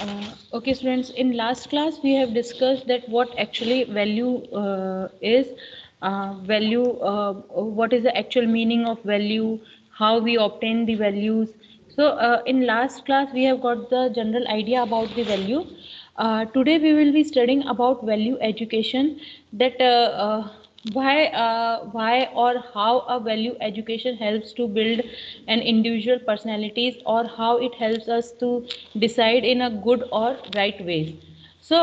Okay, students, in last class we have discussed that what actually value is, what is the actual meaning of value, how we obtain the values. So, in last class we have got the general idea about the value. Today we will be studying about value education, that why or how a value education helps to build an individual personalities, or how it helps us to decide in a good or right ways. So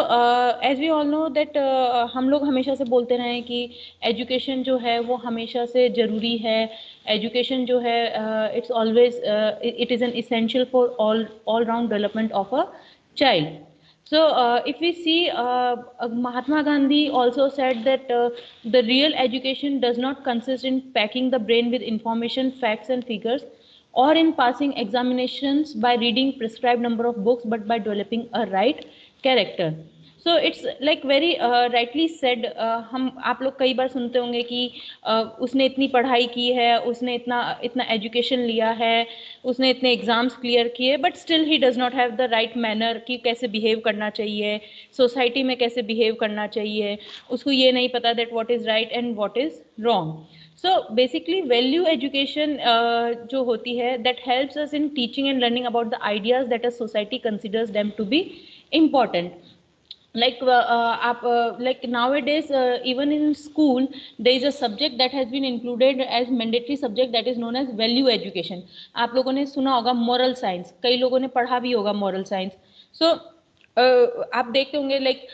as we all know that हम लोग हमेशा से बोलते रहे हैं कि education जो है वो हमेशा से ज़रूरी है. एजुकेशन जो है it's always it is an essential for all round development of a child. So, if we see, Mahatma Gandhi also said that the real education does not consist in packing the brain with information, facts, and figures, or in passing examinations by reading prescribed number of books, but by developing a right character. So it's like very rightly said. हम आप लोग कई बार सुनते होंगे कि उसने इतनी पढ़ाई की है, उसने इतना इतना एजुकेशन लिया है, उसने इतने एग्जाम्स क्लियर किए, but still he does not have the right manner कि कैसे बिहेव करना चाहिए, सोसाइटी में कैसे बिहेव करना चाहिए. उसको ये नहीं पता that what is right and what is wrong. So basically value education जो होती है that helps us in teaching and learning about the ideas that a society considers them to be important. Like nowadays, even in school there is a subject that has been included as mandatory subject, that is known as value education. आप लोगों ने सुना होगा moral science, कई लोगों ने पढ़ा भी होगा moral science. So आप देखते होंगे लाइक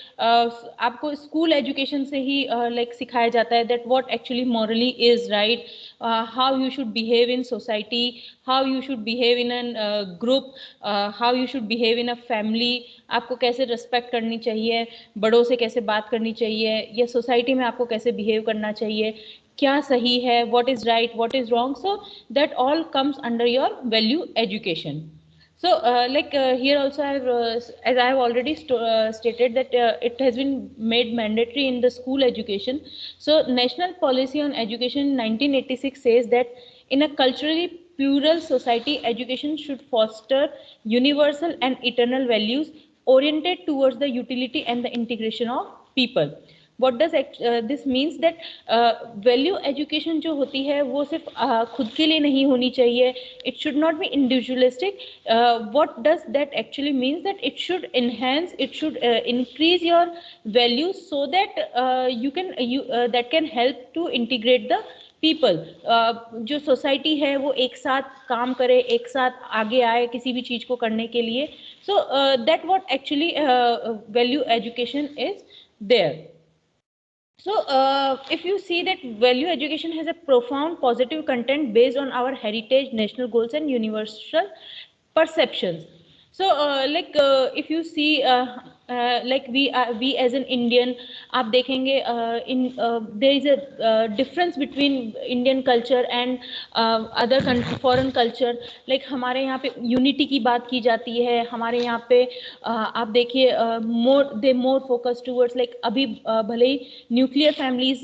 आपको स्कूल एजुकेशन से ही लाइक सिखाया जाता है that what actually morally is right, how you should behave in society, how you should behave in an group, how you should behave in a family. आपको कैसे रिस्पेक्ट करनी चाहिए, बड़ों से कैसे बात करनी चाहिए, या सोसाइटी में आपको कैसे बिहेव करना चाहिए, क्या सही है, what is right, what is wrong. So that all comes under your value education. So, here also, as I have already stated that it has been made mandatory in the school education. So, National Policy on Education in 1986 says that in a culturally plural society, education should foster universal and eternal values oriented towards the utility and the integration of people. What does this means that value education जो होती है वो सिर्फ खुद के लिए नहीं होनी चाहिए. It should not be individualistic. What does that actually means? That it should enhance, it should increase your values, so that that can help to integrate the people. जो सोसाइटी है वो एक साथ काम करे, एक साथ आगे आए किसी भी चीज़ को करने के लिए. So that what actually value education is there. So, if you see that value education has a profound positive content based on our heritage, national goals, and universal perceptions. So, if you see, like we as an Indian, आप देखेंगे there is a difference between Indian culture and other country, foreign culture. Like हमारे यहाँ पे unity की बात की जाती है, हमारे यहाँ पे आप देखिए they more focus towards like अभी भले ही nuclear families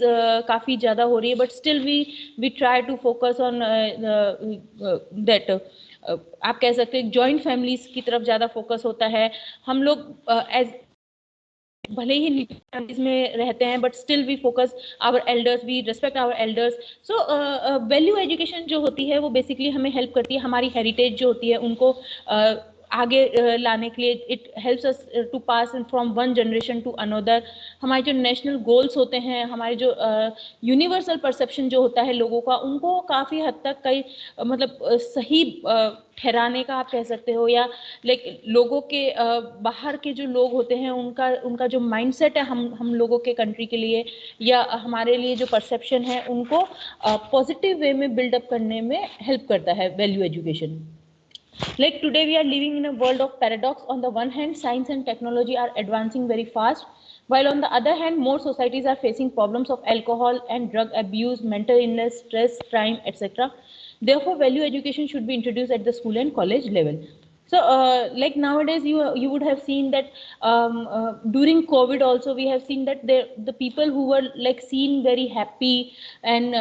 काफ़ी ज़्यादा हो रही है, but still we try to focus on that. आप कह सकते हैं जॉइंट फैमिलीज की तरफ ज़्यादा फोकस होता है. हम लोग एज भले ही फैमिलीज में रहते हैं, but still we focus our elders, we respect our elders. So value education जो होती है वो बेसिकली हमें हेल्प करती है हमारी हेरिटेज जो होती है उनको आगे लाने के लिए. It helps us to pass from one generation to another. हमारे जो नेशनल गोल्स होते हैं, हमारे जो यूनिवर्सल परसेप्शन जो होता है लोगों का, उनको काफ़ी हद तक कई मतलब सही ठहराने का आप कह सकते हो, या लाइक लोगों के बाहर के जो लोग होते हैं उनका जो माइंडसेट है हम लोगों के कंट्री के लिए या हमारे लिए जो परसेप्शन है उनको पॉजिटिव वे में बिल्डअप करने में हेल्प करता है value education. Like today we are living in a world of paradox. On the one hand, science and technology are advancing very fast, while on the other hand, more societies are facing problems of alcohol and drug abuse, mental illness, stress, crime, etc. Therefore, value education should be introduced at the school and college level. So like nowadays you would have seen that during COVID also we have seen that the people who were like seen very happy and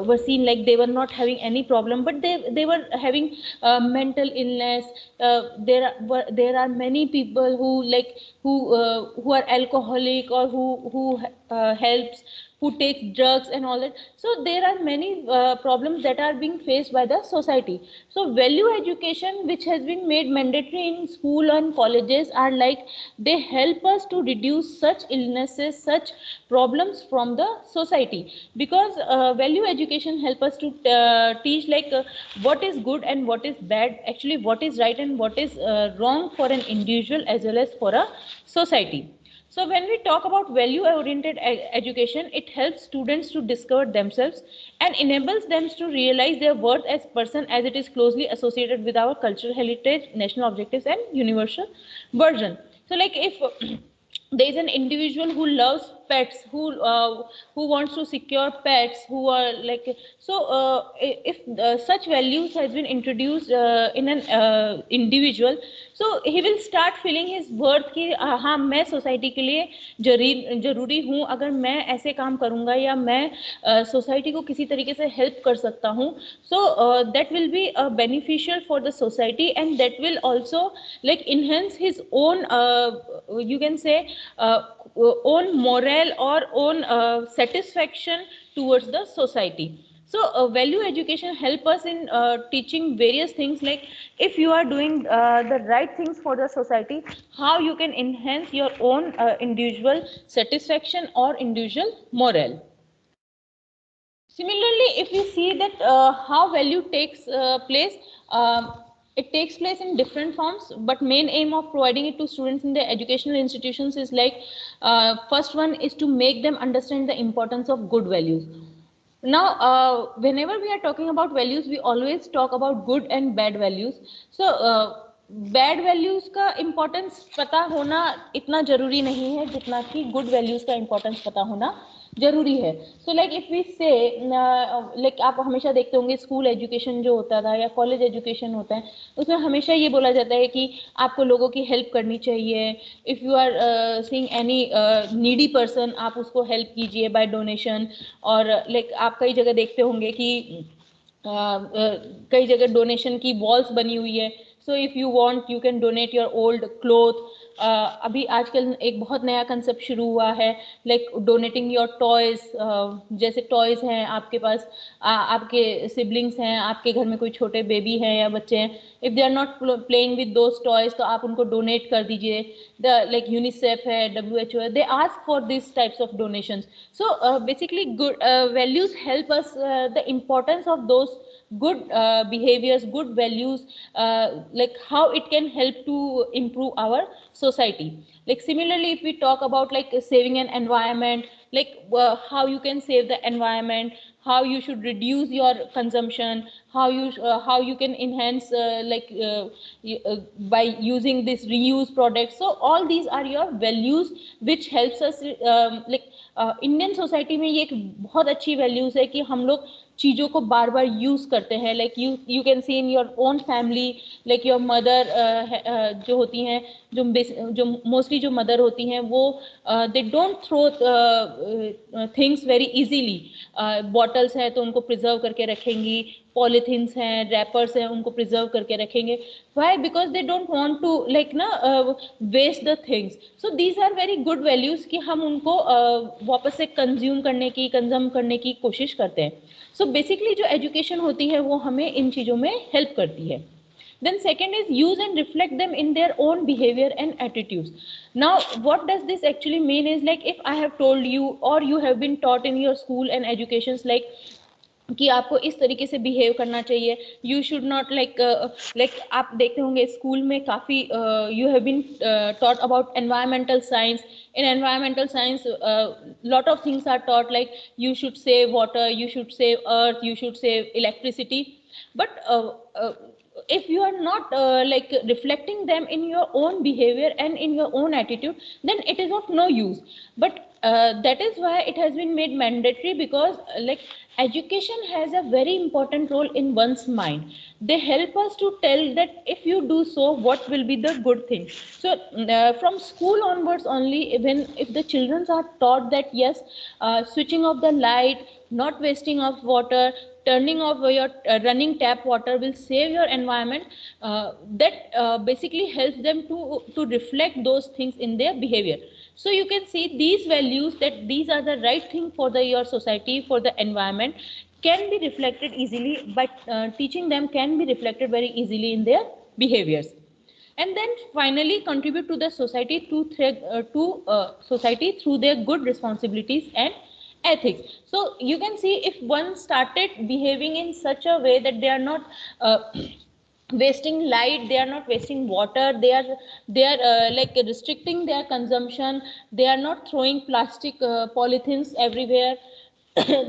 were seen like they were not having any problem, but they were having mental illness. There are many people who like who are alcoholic, or who helps, who takes drugs and all that. So there are many problems that are being faced by the society. So value education, which has been made mandatory in school and colleges, are like they help us to reduce such illnesses, such problems from the society. Because value education help us to teach like what is good and what is bad, actually what is right and what is wrong for an individual as well as for a society. So when we talk about value-oriented education, it helps students to discover themselves and enables them to realize their worth as person, as it is closely associated with our cultural heritage, national objectives, and universal version. So like if there is an individual who loves pets, who wants to secure pets, who are like, so if such values has been introduced in an individual, so he will start feeling his worth कि हाँ मैं society के लिए जरूरी हूँ, अगर मैं ऐसे काम करूँगा या मैं सोसाइटी को किसी तरीके से हेल्प कर सकता हूँ, so that will be beneficial for the society, and that will also like enhance his own you can say own morale or own satisfaction towards the society. So value education help us in teaching various things, like if you are doing the right things for the society, how you can enhance your own individual satisfaction or individual morale. Similarly, if we see that how value takes place, it takes place in different forms, but main aim of providing it to students in the educational institutions is like first one is to make them understand the importance of good values. Now, whenever we are talking about values, we always talk about good and bad values. So, bad values का importance पता होना इतना जरूरी नहीं है जितना कि good values का इम्पोर्टेंस पता होना जरूरी है. सो लाइक इफ वी से लाइक आप हमेशा देखते होंगे स्कूल एजुकेशन जो होता था या कॉलेज एजुकेशन होता है, उसमें हमेशा ये बोला जाता है कि आपको लोगों की हेल्प करनी चाहिए. If you are seeing any needy person, आप उसको हेल्प कीजिए बाय डोनेशन. और लाइक आप कई जगह देखते होंगे कि कई जगह डोनेशन की वॉल्स बनी हुई है. So if you want you can donate your old cloth. अभी आजकल एक बहुत नया कंसेप्ट शुरू हुआ है, लाइक डोनेटिंग योर टॉयज़. जैसे टॉयज़ हैं आपके पास, आपके सिबलिंग्स हैं, आपके घर में कोई छोटे बेबी हैं या बच्चे हैं, if they are not playing with those toys, तो आप उनको डोनेट कर दीजिए. द लाइक यूनिसेफ है, WHO है, they ask for this types of donations. So basically, good values help us the importance of those good behaviors, good values, like how it can help to improve our society. Like similarly, if we talk about like saving an environment, like how you can save the environment, how you should reduce your consumption, how you can enhance by using this reuse products. So all these are your values which helps us like Indian society में ये एक बहुत अच्छी values है कि हम लोग चीज़ों को बार बार यूज़ करते हैं. Like you can see in your own family, like your mother जो होती हैं, जो मोस्टली जो मदर होती हैं वो they don't throw things very easily. Bottles हैं तो उनको प्रिजर्व करके रखेंगी, पॉलीथीन्स हैं, रैपर्स हैं, उनको प्रिजर्व करके रखेंगे. Why? Because they don't want to like ना waste the things. So these are very good values कि हम उनको वापस से कंज्यूम करने की कोशिश करते हैं. सो बेसिकली जो एजुकेशन होती है वो हमें इन चीज़ों में हेल्प करती है. Then second is use and reflect them in their own behavior and attitudes. Now, what does this actually mean is like if I have told you or you have been taught in your school and educations like कि आपको इस तरीके से behave करना चाहिए, you should not like आप देखते होंगे स्कूल में काफ़ी you have been taught about environmental science. in environmental science lot of things are taught, like you should save water, you should save earth, you should save electricity. But if you are not like reflecting them in your own behavior and in your own attitude, then it is of no use. But that is why it has been made mandatory, because like Education has a very important role in one's mind. They help us to tell that if you do so, what will be the good thing. So from school onwards only, even if the children are taught that yes, switching off the light, not wasting of water, turning off your running tap water will save your environment, that basically helps them to reflect those things in their behavior. So you can see these values, that these are the right thing for the your society, for the environment, can be reflected easily, but teaching them can be reflected very easily in their behaviors. And then finally contribute to the society society through their good responsibilities and ethics. So you can see if one started behaving in such a way that they are not wasting light, they are not wasting water, they are like restricting their consumption, they are not throwing plastic polythenes everywhere.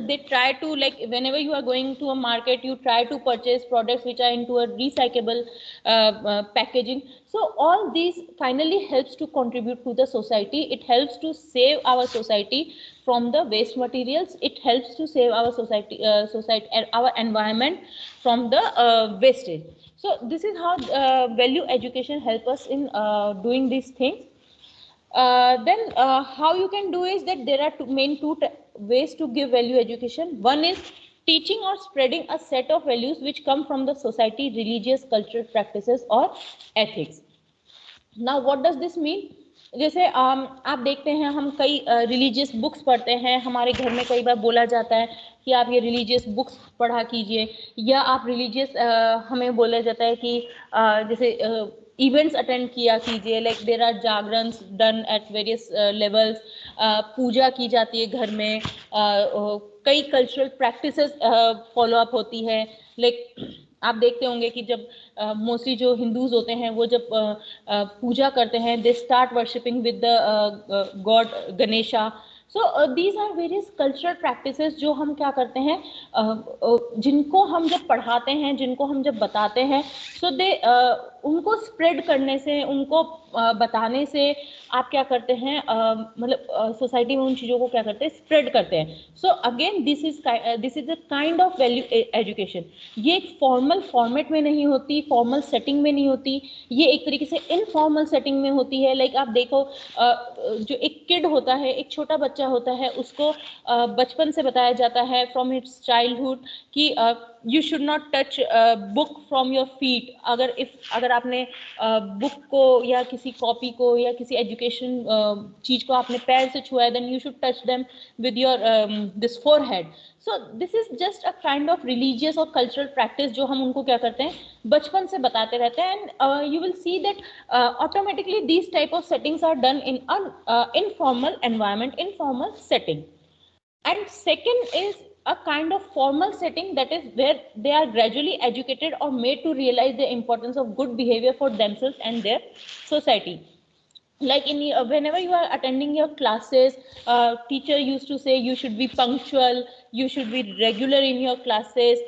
They try to, like, whenever you are going to a market, you try to purchase products which are into a recyclable packaging. So all these finally helps to contribute to the society. It helps to save our society from the waste materials. It helps to save our society and our environment from the wastage. So this is how value education help us in doing these things. Then how you can do is that there are two ways to give value education. One is teaching or spreading a set of values which come from the society, religious, cultural practices or ethics. Now what does this mean? जैसे आप देखते हैं, हम कई religious books पढ़ते हैं, हमारे घर में कई बार बोला जाता है कि आप ये रिलीजियस बुक्स पढ़ा कीजिए, या आप रिलीजियस हमें बोला जाता है कि जैसे इवेंट्स अटेंड किया कीजिए, like there are jagrans done at various levels, पूजा की जाती है घर में, कई कल्चरल प्रैक्टिसेस फॉलो अप होती है। लाइक आप देखते होंगे कि जब मोस्टली जो हिंदूज होते हैं वो जब पूजा करते हैं, they start worshipping with the god Ganesha. So these are various cultural practices जो हम क्या करते हैं, जिनको हम जब पढ़ाते हैं, जिनको हम जब बताते हैं, सो दे उनको स्प्रेड करने से, उनको बताने से आप क्या करते हैं, मतलब सोसाइटी में उन चीज़ों को क्या करते हैं, स्प्रेड करते हैं। So again this is a kind of value education. ये एक फॉर्मल फॉर्मेट में नहीं होती, फॉर्मल सेटिंग में नहीं होती, ये एक तरीके से इनफॉर्मल सेटिंग में होती है। लाइक आप देखो, जो एक किड होता है, एक छोटा बच्चा होता है, उसको बचपन से बताया जाता है फ्रॉम इट्स चाइल्डहुड कि you should not touch book from your feet. अगर आपने बुक को या किसी कॉपी को या किसी एजुकेशन चीज को आपने पैर से छुआ है, then you should touch them with your this forehead. So this is just a kind of religious और कल्चरल प्रैक्टिस जो हम उनको क्या करते हैं, बचपन से बताते रहते हैं। And you will see that automatically these type of settings are done in informal environment, informal setting. And second is a kind of formal setting, that is where they are gradually educated or made to realize the importance of good behavior for themselves and their society. Like in whenever you are attending your classes, teacher used to say you should be punctual, you should be regular in your classes,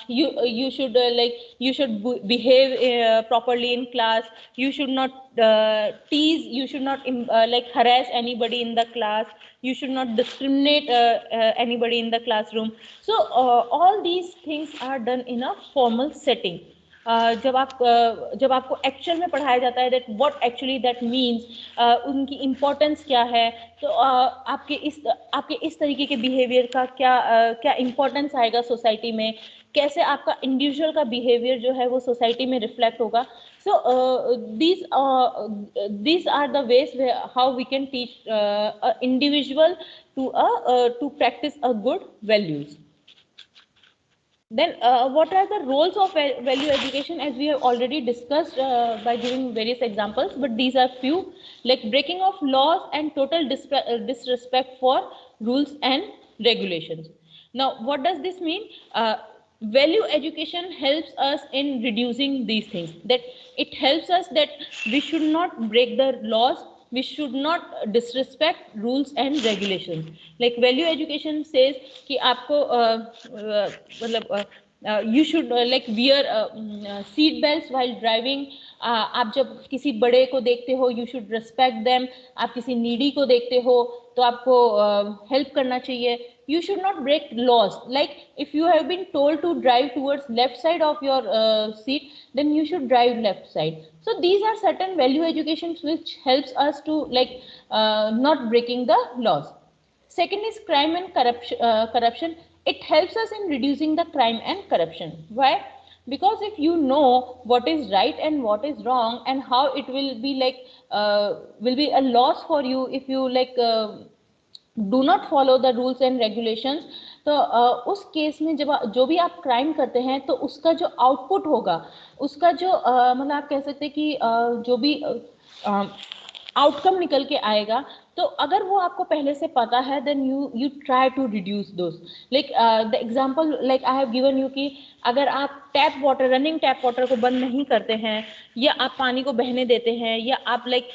you should like you should behave properly in class, you should not tease, you should not like harass anybody in the class, you should not discriminate anybody in the classroom. So all these things are done in a formal setting. जब आपको actual में पढ़ाया जाता है that what actually that means, उनकी importance क्या है, तो आपके इस तरीके के बिहेवियर का क्या इम्पोर्टेंस आएगा सोसाइटी में, कैसे आपका इंडिविजुअल का बिहेवियर जो है वो सोसाइटी में रिफ्लेक्ट होगा। सो these are the ways how we can teach individual to practice a good values. Then what are the roles of value education, as we have already discussed by giving various examples, but these are few, like breaking of laws and total disrespect for rules and regulations. Now what does this mean? Value education helps us in reducing these things, that it helps us that we should not break the laws, we should not disrespect rules and regulations. Like value education says कि आपको मतलब You should like wear seat belts while driving. आप जब किसी बड़े को देखते हो, you should respect them. आप किसी needy को देखते हो तो आपको help करना चाहिए. You should not break laws. Like if you have been told to drive towards left side of your seat, then you should drive left side. So these are certain value educations which helps us to like not breaking the laws. Second is crime and corruption. It helps us in reducing the crime and corruption. Why? Because if you know what is right and what is wrong and how it will be like will be a loss for you if you like do not follow the rules and regulations. तो उस case में जब जो भी आप crime करते हैं तो उसका जो आउटपुट होगा, उसका जो मतलब आप कह सकते हैं कि जो भी आउटकम निकल के आएगा, तो अगर वो आपको पहले से पता है, then you try to reduce those. Like the example like I have given you कि अगर आप tap water, running tap water को बंद नहीं करते हैं, या आप पानी को बहने देते हैं, या आप लाइक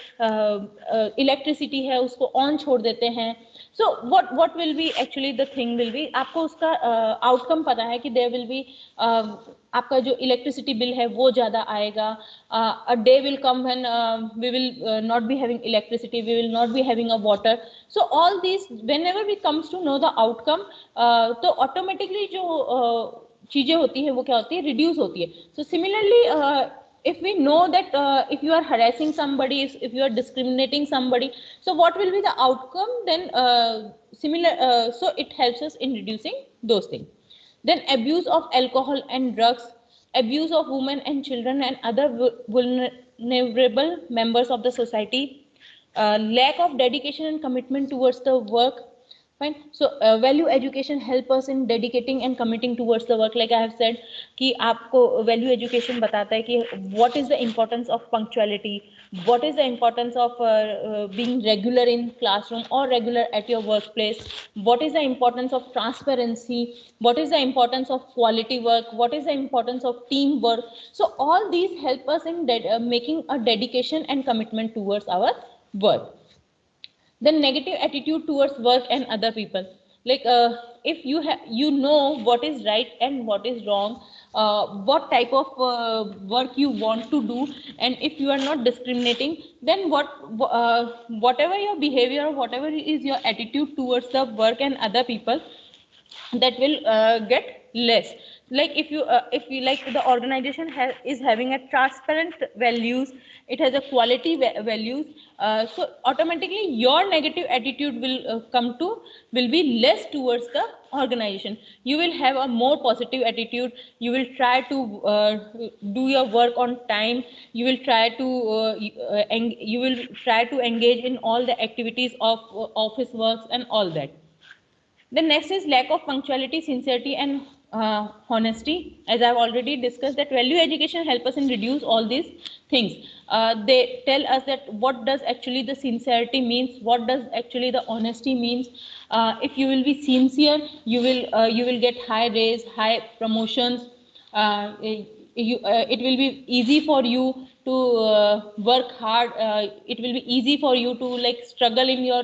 इलेक्ट्रिसिटी है उसको ऑन छोड़ देते हैं, so what will be actually the thing will be, आपको उसका आउटकम पता है कि there will be आपका जो इलेक्ट्रिसिटी बिल है वो ज़्यादा आएगा. A day will come when we will not be having electricity, we will not be having a water. So all these whenever we comes to know the outcome, तो automatically जो चीज़ें होती है वो क्या होती है, रिड्यूस होती है. So similarly if we know that if you are harassing somebody, if you are discriminating somebody, so what will be the outcome, then so it helps us in reducing those things. Then abuse of alcohol and drugs, abuse of women and children and other vulnerable members of the society, lack of dedication and commitment towards the work. Fine. So value education help us in dedicating and committing towards the work. Like I have said कि आपको value education बताता है कि what is the importance of punctuality, what is the importance of being regular in classroom or regular at your workplace, what is the importance of transparency, what is the importance of quality work, what is the importance of teamwork. So all these help us in making a dedication and commitment towards our work. Then negative attitude towards work and other people. Like if you know what is right and what is wrong, what type of work you want to do, and if you are not discriminating, then whatever your behavior, whatever is your attitude towards the work and other people, that will get less. Like if you like the organization is having a transparent values, it has a quality values, so automatically your negative attitude will be less towards the organization. You will have a more positive attitude, you will try to do your work on time, you will try to engage in all the activities of office works and all that. The next is lack of punctuality, sincerity, and honesty. As I've already discussed, that value education help us in reduce all these things. They tell us that what does actually the sincerity means, what does actually the honesty means. If you will be sincere, you will get high raise, high promotions. It will be easy for you to work hard. It will be easy for you to like struggle in your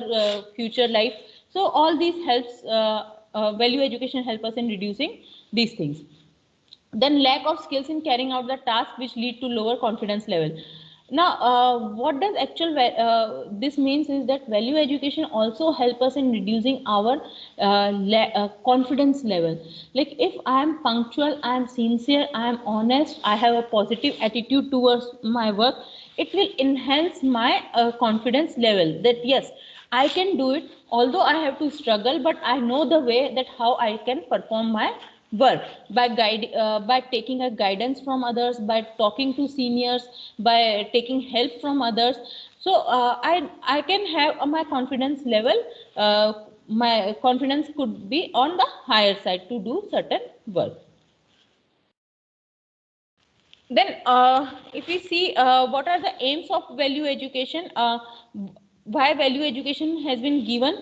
future life. So all these helps, value education help us in reducing these things. Then lack of skills in carrying out the task, which lead to lower confidence level. Now, what does this means is that value education also help us in reducing our confidence level. Like if I am punctual, I am sincere, I am honest, I have a positive attitude towards my work, it will enhance my confidence level that yes, I can do it, although I have to struggle, but I know the way that how I can perform my work by taking a guidance from others, by talking to seniors, by taking help from others. So I can have my confidence level, my confidence could be on the higher side to do certain work. Then if we see what are the aims of value education, why value education has been given.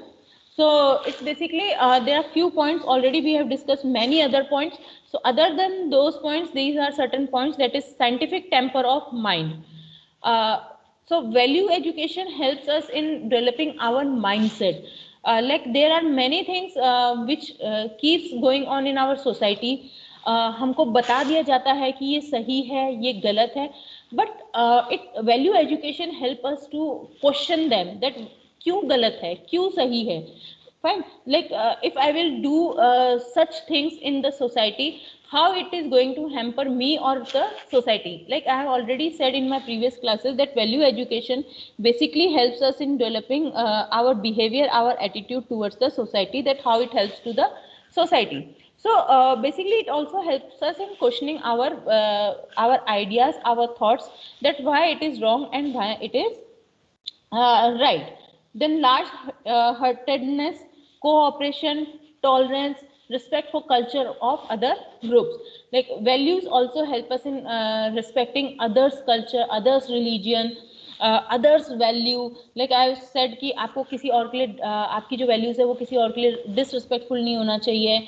So it's basically there are few points already, we have discussed many other points. So other than those points, these are certain points, that is scientific temper of mind. So value education helps us in developing our mindset. Like there are many things which keeps going on in our society. हमको बता दिया जाता है कि ये सही है, ये गलत है, but it value education help us to question them that क्यों गलत है, क्यों सही है. Fine, like if I will do such things in the society, how it is going to hamper me or the society. Like I have already said in my previous classes that value education basically helps us in developing our behavior, our attitude towards the society, that how it helps to the society. So basically it also helps us in questioning our ideas, our thoughts, that why it is wrong and why it is right. Then large heartedness, cooperation, tolerance, respect for culture of other groups. Like values also help us in respecting others' culture, others' religion, others' value. Like I said कि आपको किसी और के लिए आपकी जो values है वो किसी और के लिए disrespectful नहीं होना चाहिए,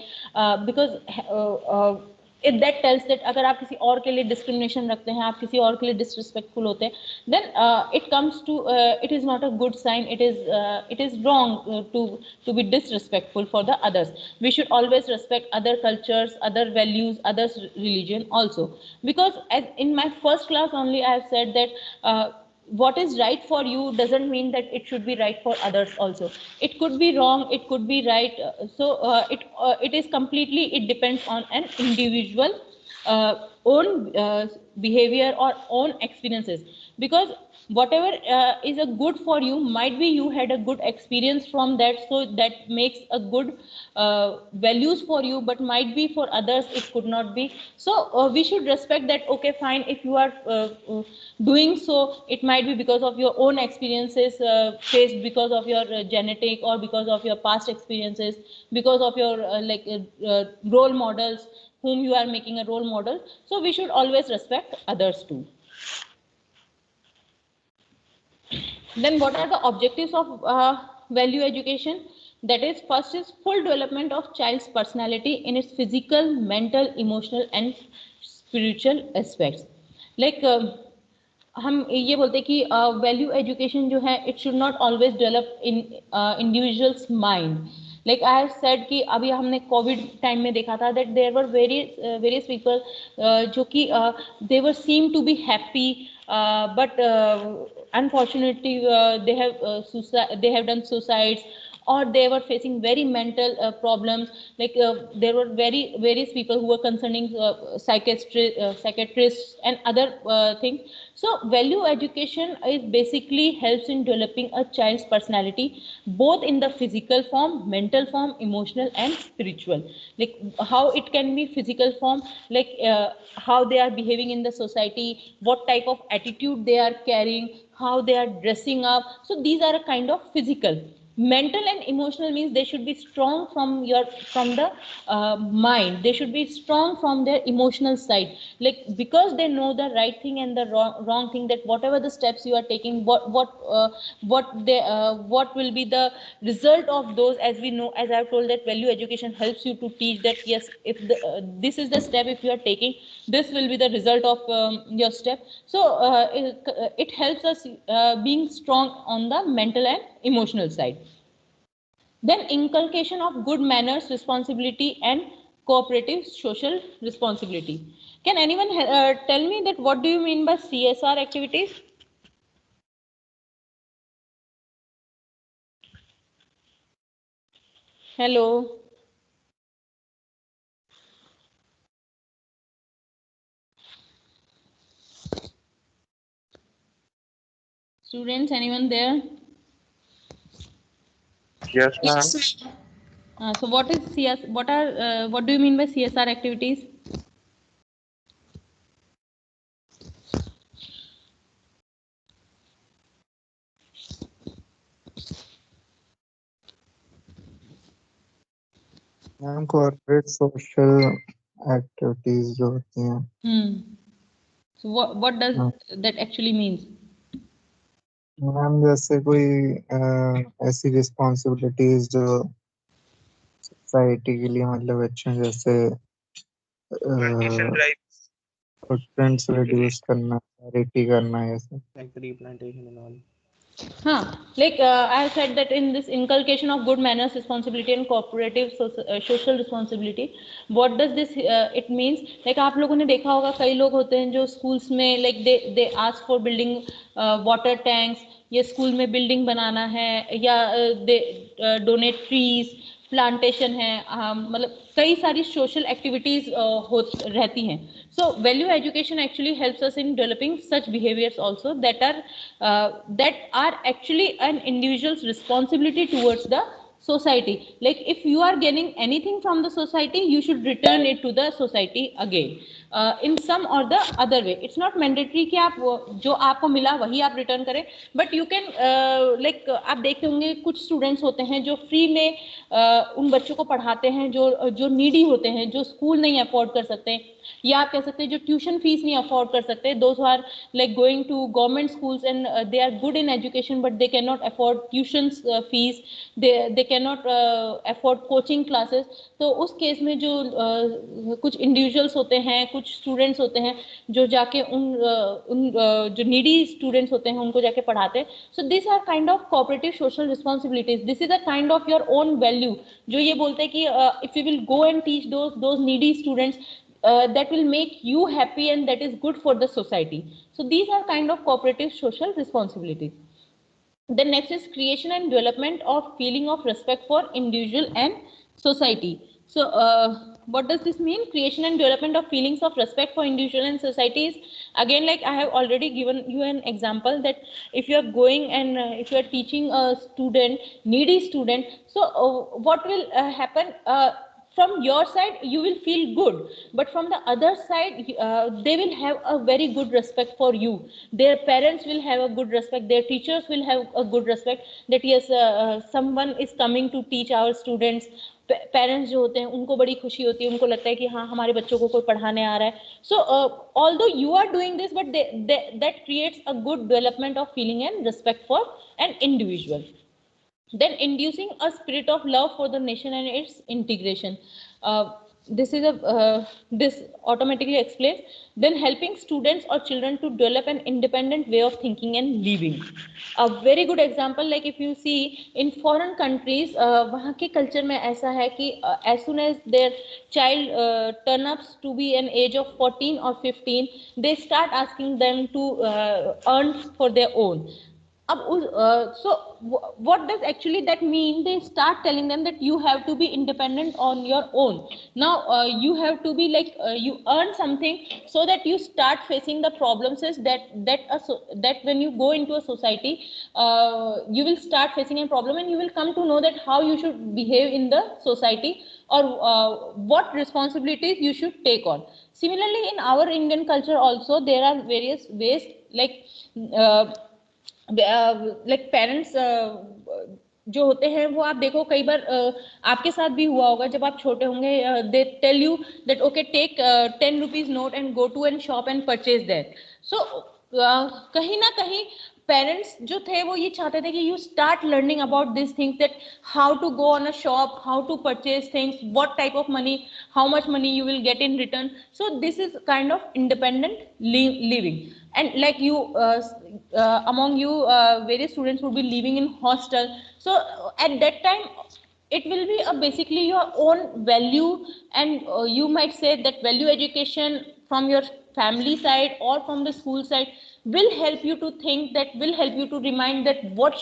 because if that tells that अगर आप किसी और के लिए discrimination रखते हैं, आप किसी और के लिए disrespectful होते हैं, then it comes to it is not a good sign. It is wrong to be disrespectful for the others. We should always respect other cultures, other values, others religion also, because as in my first class only I have said that what is right for you doesn't mean that it should be right for others also. It could be wrong, it could be right. It is completely, it depends on an individual own behavior or own experiences, because whatever is a good for you, might be you had a good experience from that, so that makes a good values for you, but might be for others it could not be. So we should respect that. Okay, fine, if you are doing so, it might be because of your own experiences faced, because of your genetic, or because of your past experiences, because of your role models whom you are making a role model. So we should always respect others too. Then what are the objectives of value education? That is, first is full development of child's personality in its physical, mental, emotional and spiritual aspects. Like हम ये बोलते हैं कि value education जो है, it should not always develop in individuals mind. Like I have said कि अभी हमने कोविड टाइम में देखा था that there were various people जो कि they were seem to be happy, but unfortunately they have done suicides, or they were facing very mental problems. Like there were various people who were concerning psychiatrists and other things. So value education is basically helps in developing a child's personality, both in the physical form, mental form, emotional and spiritual. Like how it can be physical form, like how they are behaving in the society, what type of attitude they are carrying, how they are dressing up. So these are a kind of physical. Mental and emotional means they should be strong from the mind. They should be strong from their emotional side, like because they know the right thing and the wrong thing, that whatever the steps you are taking, what will be the result of those. As we know, as I've told, that value education helps you to teach that yes, if this is the step, if you are taking, this will be the result of your step. So it helps us being strong on the mental and emotional side. Then inculcation of good manners, responsibility and cooperative social responsibility. Can anyone tell me that what do you mean by CSR activities? Hello. Students, anyone there? Yes, ma'am. So what is CS? What do you mean by CSR activities? Ma'am corporate social activities जो होती हैं. So what does that actually means? Ma'am जैसे कोई ऐसी responsibilities जो society के लिए मतलब अच्छे हैं, जैसे फुटप्रिंट्स रिड्यूस करना, चैरिटी करना, ऐसे like tree plantation and all. Like I have said that in this inculcation of good manners, responsibility and cooperative social responsibility, what does this it means? Like आप लोगों ने देखा होगा कई लोग होते हैं जो schools में like they ask for building water tanks, या स्कूल में बिल्डिंग बनाना है, या दे डोनेट ट्रीज, प्लांटेशन है, मतलब कई सारी सोशल एक्टिविटीज हो रहती हैं. So value education actually helps us in developing such behaviors also that are actually an individual's responsibility towards the society. Like if you are getting anything from the society, you should return it to the society again in some or the other way. It's not mandatory कि आप जो आपको मिला वही आप return करें, but you can like आप देखते होंगे कुछ स्टूडेंट्स होते हैं जो फ्री में उन बच्चों को पढ़ाते हैं जो जो नीडी होते हैं, जो स्कूल नहीं अफोर्ड कर सकते, या आप कह सकते हैं जो ट्यूशन फीस नहीं अफोर्ड कर सकते. Those are like going to government schools and they are good in education but they can not afford tuition fees, they can not afford coaching classes. तो उस केस में जो कुछ इंडिविजुअल्स होते हैं, कुछ स्टूडेंट्स होते हैं जो जाके उन जो नीडी स्टूडेंट्स होते हैं उनको जाके पढ़ाते हैं. So this are kind of cooperative social responsibilities. This is a kind of your own value, जो ये बोलते हैं कि if you will go and teach those needy students, that will make you happy and that is good for the society. So these are kind of cooperative social responsibilities. The next is creation and development of feeling of respect for individual and society. So what does this mean? Creation and development of feelings of respect for individual and society is, again, like I have already given you an example, that if you are going and if you are teaching a student, needy student, so what will happen, from your side you will feel good, but from the other side they will have a very good respect for you. Their parents will have a good respect, their teachers will have a good respect, that yes, someone is coming to teach our students. Parents जो होते हैं उनको बड़ी खुशी होती है, उनको लगता है कि हाँ हमारे बच्चों को कोई पढ़ाने आ रहा है. So although you are doing this, but that creates a good development of feeling and respect for an individual. Then inducing a spirit of love for the nation and its integration. This automatically explains. Then helping students or children to develop an independent way of thinking and living. A very good example, like if you see in foreign countries, वहाँ के culture में ऐसा है कि as soon as their child turn up to be an age of 14 or 15, they start asking them to earn for their own. So what does actually that mean? They start telling them that you have to be independent on your own. Now you have to be like you earn something so that you start facing the problems is that when you go into a society, you will start facing a problem and you will come to know that how you should behave in the society, or what responsibilities you should take on. Similarly, in our Indian culture also there are various ways, like like parents जो होते हैं वो आप देखो कई बार आपके साथ भी हुआ होगा जब आप छोटे होंगे, they tell you that okay take 10 rupees note and go to an shop and purchase that. So कहीं ना कहीं पेरेंट्स जो थे वो ये चाहते थे कि you start learning about this things, that how to go on a shop, how to purchase things, what type of money, how much money you will get in return. So this is kind of independent living. And like you among you various students would be living in hostel. So at that time it will be basically your own value, and you might say that value education from your family side or from the school side will help you to think, that will help you to remind that what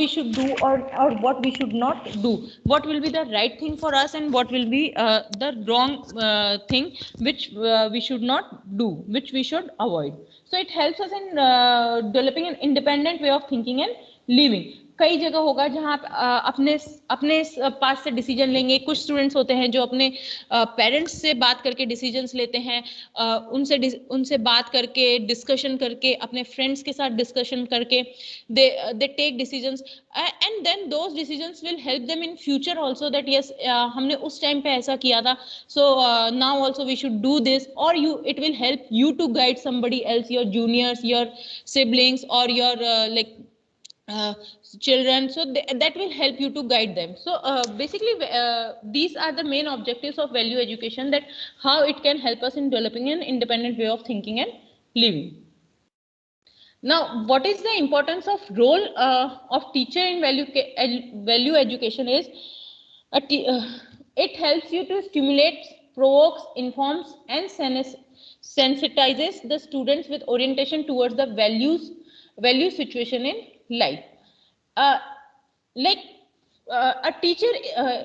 we should do, or what we should not do, what will be the right thing for us and what will be the wrong thing which we should not do, which we should avoid. So it helps us in developing an independent way of thinking and living. कई जगह होगा जहाँ आप अपने अपने पास से decision लेंगे. कुछ स्टूडेंट्स होते हैं जो अपने पेरेंट्स से बात करके डिसीजंस लेते हैं, उनसे बात करके, डिस्कशन करके, अपने फ्रेंड्स के साथ डिस्कशन करके they take decisions, and then those decisions will help them in future also, that yes हमने उस टाइम पे ऐसा किया था, so now also we should do this, और you it will help you to guide somebody else, your juniors, your siblings, or your like children. So that will help you to guide them. So basically these are the main objectives of value education, that how it can help us in developing an independent way of thinking and living. Now, what is the importance of role of teacher in value education is it helps you to stimulate, provokes, informs, and sensitizes the students with orientation towards the value situation in life. Uh, like a teacher,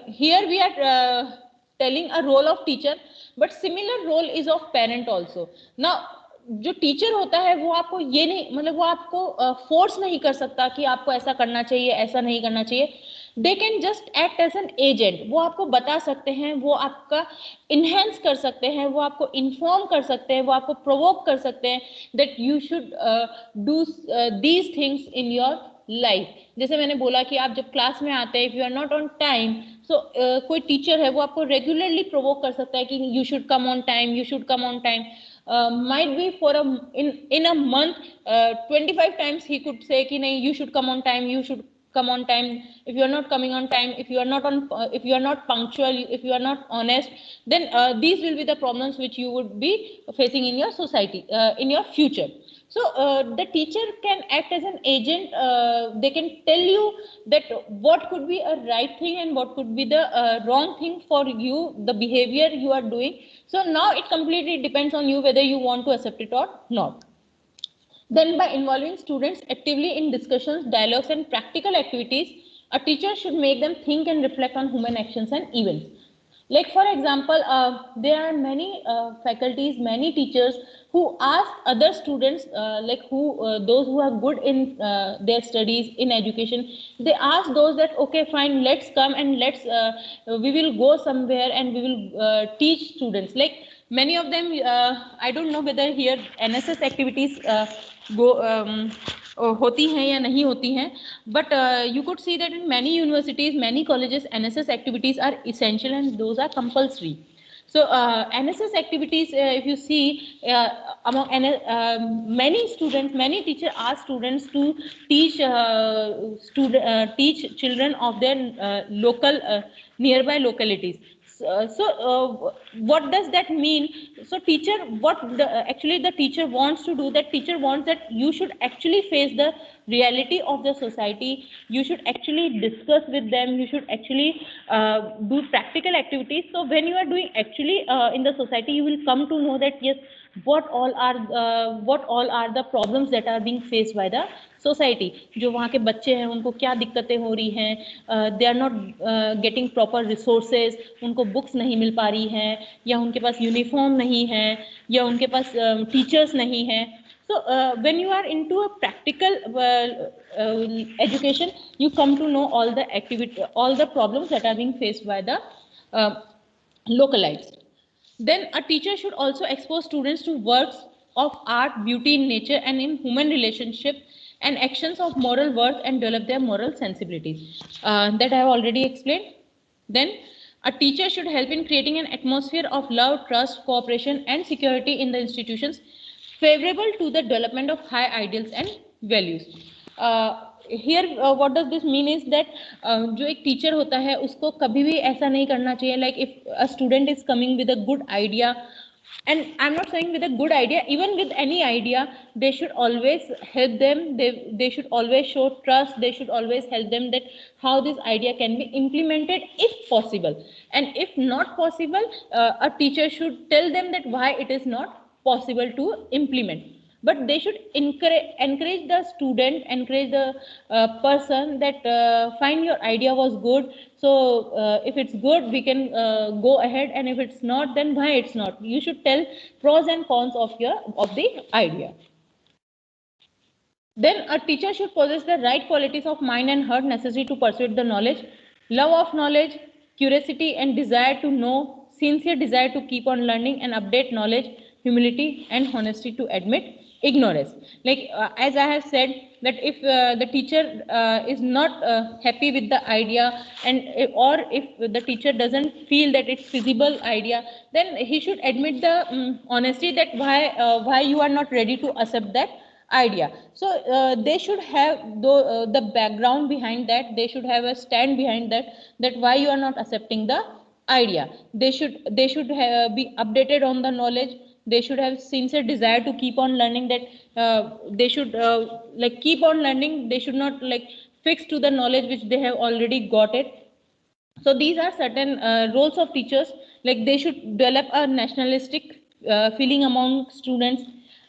here we are telling a role of teacher, but similar role is of parent also. Now जो teacher होता है वो आपको ये नहीं, मतलब वो आपको फोर्स नहीं कर सकता कि आपको ऐसा करना चाहिए, ऐसा नहीं करना चाहिए. They can just act as an agent. वो आपको बता सकते हैं, वो आपका इनहेंस कर सकते हैं, वो आपको इन्फॉर्म कर सकते हैं, वो आपको प्रोवोक कर सकते हैं that you should do these things in your life. जैसे मैंने बोला कि आप जब क्लास में आते हैं, if you are not on time, so कोई टीचर है वो आपको रेगुलरली प्रोवोक कर सकता है कि you should come on time, you should come on time. Might be for in a month 25 times he could say कि नहीं, you should come on time, you should come on time. If you are not coming on time, if you are not on if you are not punctual, if you are not honest, then these will be the problems which you would be facing in your society, in your future. So the teacher can act as an agent. They can tell you that what could be a right thing and what could be the wrong thing for you, the behavior you are doing. So now it completely depends on you whether you want to accept it or not. Then by involving students actively in discussions, dialogues, and practical activities, a teacher should make them think and reflect on human actions and events. Like for example, there are many faculties, many teachers who ask other students, like those who are good in their studies, in education, they ask those that, okay, fine, let's come and we will go somewhere and we will teach students. Like many of them, I don't know whether here NSS activities होती हैं या नहीं होती हैं, but you could see that in many universities, many colleges, NSS activities are essential and those are compulsory. So NSS activities, if you see among many students, many teachers ask students to teach teach children of their local nearby localities. What does that mean? So teacher, actually the teacher wants to do, that teacher wants that you should actually face the reality of the society, you should actually discuss with them, you should actually do practical activities. So when you are doing actually in the society, you will come to know that yes, what all are the problems that are being faced by the society. जो वहाँ के बच्चे हैं उनको क्या दिक्कतें हो रही हैं, they are not getting proper resources, उनको बुक्स नहीं मिल पा रही हैं, या उनके पास यूनिफॉर्म नहीं है, या उनके पास टीचर्स नहीं हैं. So when you are into a practical education, you come to know all the problems that are being faced by the localites. Then a teacher should also expose students to works of art, beauty in nature, and in human relationship and actions of moral worth, and develop their moral sensibilities. That I have already explained. Then a teacher should help in creating an atmosphere of love, trust, cooperation, and security in the institutions, favorable to the development of high ideals and values. Here what does this mean is that जो एक teacher होता है उसको कभी भी ऐसा नहीं करना चाहिए, like if a student is coming with a good idea, and I'm not saying with a good idea, even with any idea, they should always help them, they should always show trust, they should always help them that how this idea can be implemented if possible, and if not possible, a teacher should tell them that why it is not possible to implement. But they should encourage the student, encourage the person that find your idea was good, so if it's good we can go ahead, and if it's not, then why it's not. You should tell pros and cons of the idea. Then a teacher should possess the right qualities of mind and heart necessary to pursue the knowledge: love of knowledge, curiosity and desire to know, sincere desire to keep on learning and update knowledge, humility and honesty to admit ignorance. Like as I have said, that if the teacher is not happy with the idea, and or if the teacher doesn't feel that it's feasible idea, then he should admit the honesty that why you are not ready to accept that idea. So they should have the background behind that, they should have a stand behind that why you are not accepting the idea. They should be updated on the knowledge, they should have sincere desire to keep on learning, that they should like keep on learning, they should not like fix to the knowledge which they have already got it. So these are certain roles of teachers, like they should develop a nationalistic feeling among students.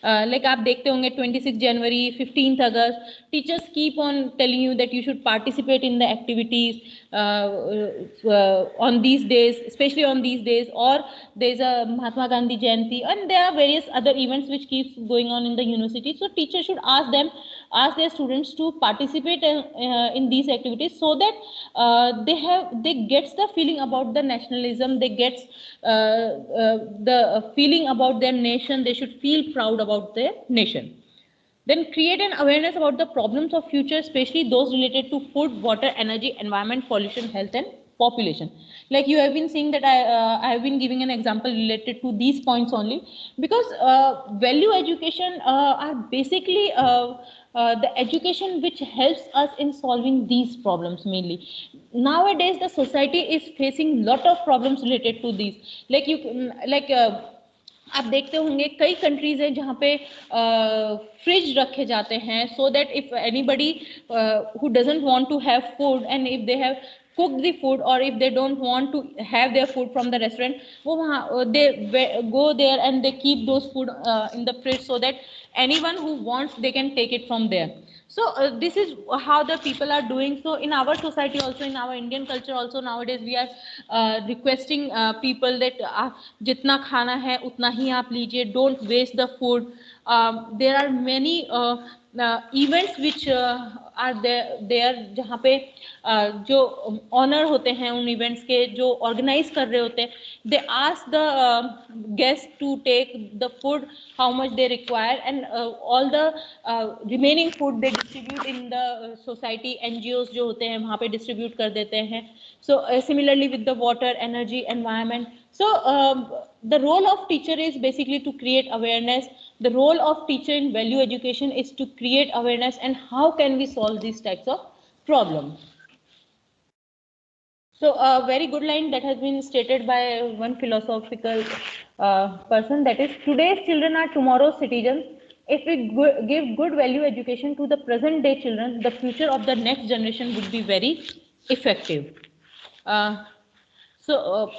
Like आप देखते होंगे 26 जनवरी 15th August, teachers keep on telling you that you should participate in the activities on these days, especially on these days, or there's a Mahatma Gandhi Jayanti, and there are various other events which keeps going on in the university. So teachers should ask their students to participate in these activities, so that they gets the feeling about the nationalism, they gets the feeling about their nation, they should feel proud about their nation. Then create an awareness about the problems of future, especially those related to food, water, energy, environment, pollution, health, and population. Like you have been seeing that I have been giving an example related to these points only, because value education are basically the education which helps us in solving these problems mainly. Nowadays the society is facing lot of problems related to these, like you like आप देखते होंगे कई countries हैं जहाँ पे fridge रखे जाते हैं, so that if anybody who doesn't want to have food, and if they have cook the food, or if they don't want to have their food from the restaurant, वो वहाँ they go there and they keep those food in the fridge, so that anyone who wants they can take it from there. So this is how the people are doing. So in our society also, in our Indian culture also, nowadays we are requesting people that जितना खाना है उतना ही आप लीजिए, don't waste the food. There are many events which are there जहाँ पे जो honour होते हैं उन इवेंट्स के, जो ऑर्गेनाइज कर रहे होते हैं, they ask the guest to take the food how much they require, and all the remaining food they distribute in the society, NGOs जो होते हैं वहाँ पे डिस्ट्रीब्यूट कर देते हैं. So similarly with the water, energy, environment. So the role of teacher is basically to create awareness. The role of teacher in value education is to create awareness, and how can we solve these types of problems. So a very good line that has been stated by one philosophical person, that is, today's children are tomorrow's citizens. If we give good value education to the present day children, the future of the next generation would be very effective. So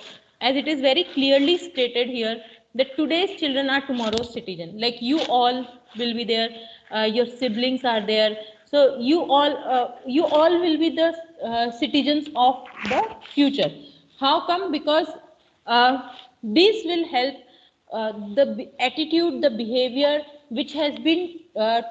as it is very clearly stated here, that today's children are tomorrow's citizen. Like you all will be there, your siblings are there, so you all will be the citizens of the future. How come? Because this will help the attitude, the behavior which has been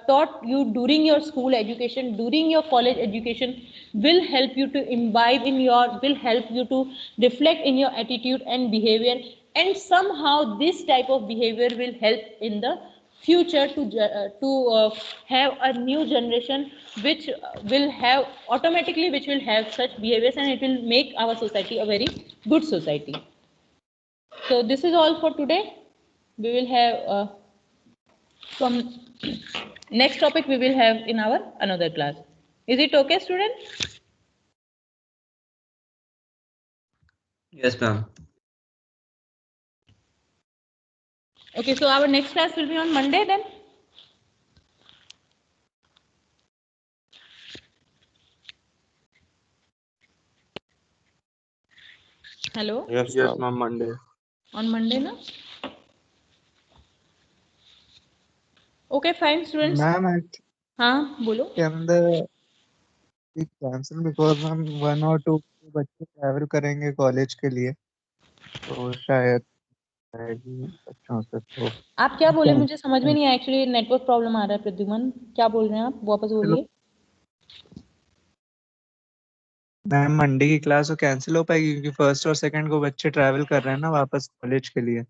taught you during your school education, during your college education, will help you to imbibe in your, will help you to reflect in your attitude and behavior, and somehow this type of behavior will help in the future to have a new generation which will have automatically, which will have such behaviors, and it will make our society a very good society. So this is all for today. We will have from next topic we will have in our another class. Is it okay, student? Yes, ma'am. Okay, so our next class will be on Monday then. Hello? Yes, ma'am, Monday. On Monday, na? Okay, fine, students. Ma'am, हाँ बोलो. can the be cancel because ma'am 1 or 2 बच्चे travel करेंगे college के लिए, तो शायद आएगी बच्चों से, तो आप क्या बोले मुझे समझ में नहीं आया. एक्चुअली नेटवर्क प्रॉब्लम आ रहा है. प्रद्युमन क्या बोल रहे हैं आप? वापस बोलिए. मैम मंडे की क्लास तो कैंसिल हो पाएगी क्योंकि फर्स्ट और सेकंड को बच्चे ट्रैवल कर रहे हैं ना वापस कॉलेज के लिए,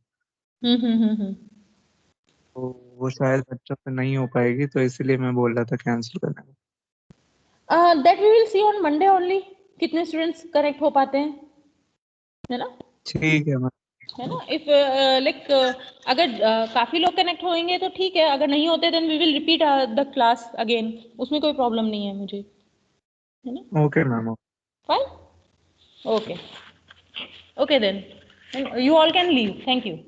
तो वो शायद बच्चों से नहीं हो पाएगी, तो इसलिए मैं बोल रहा था कैंसिल करने का. That we will see on Monday only. कितने स्टूडेंट्स करेक्ट हो पाते हैं, है ना? ठीक है मैम, है ना? इफ लाइक अगर काफी लोग कनेक्ट होंगे तो ठीक है, अगर नहीं होते then we will repeat the class again. उसमें कोई प्रॉब्लम नहीं है मुझे, है ना? Okay ma'am. Fine. Okay. Okay then. You all can leave. Thank you.